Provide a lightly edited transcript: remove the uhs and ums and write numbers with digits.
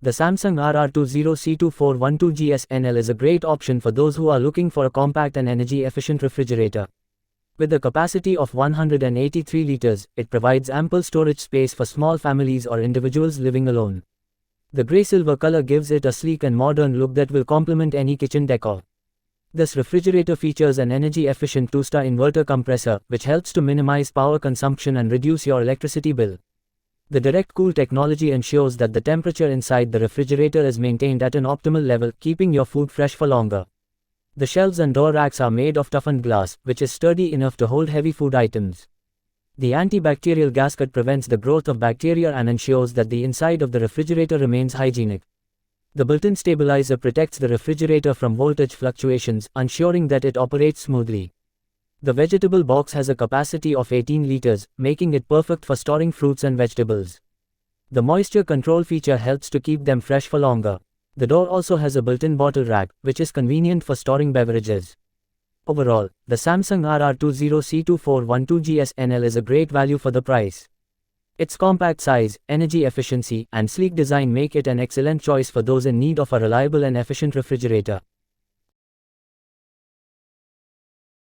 The Samsung RR20C2412GS NL is a great option for those who are looking for a compact and energy-efficient refrigerator. With a capacity of 183 liters, it provides ample storage space for small families or individuals living alone. The grey-silver color gives it a sleek and modern look that will complement any kitchen decor. This refrigerator features an energy-efficient 2-star inverter compressor, which helps to minimize power consumption and reduce your electricity bill. The direct cool technology ensures that the temperature inside the refrigerator is maintained at an optimal level, keeping your food fresh for longer. The shelves and door racks are made of toughened glass, which is sturdy enough to hold heavy food items. The antibacterial gasket prevents the growth of bacteria and ensures that the inside of the refrigerator remains hygienic. The built-in stabilizer protects the refrigerator from voltage fluctuations, ensuring that it operates smoothly. The vegetable box has a capacity of 18 liters, making it perfect for storing fruits and vegetables. The moisture control feature helps to keep them fresh for longer. The door also has a built-in bottle rack, which is convenient for storing beverages. Overall, the Samsung RR20C2412GS NL is a great value for the price. Its compact size, energy efficiency, and sleek design make it an excellent choice for those in need of a reliable and efficient refrigerator.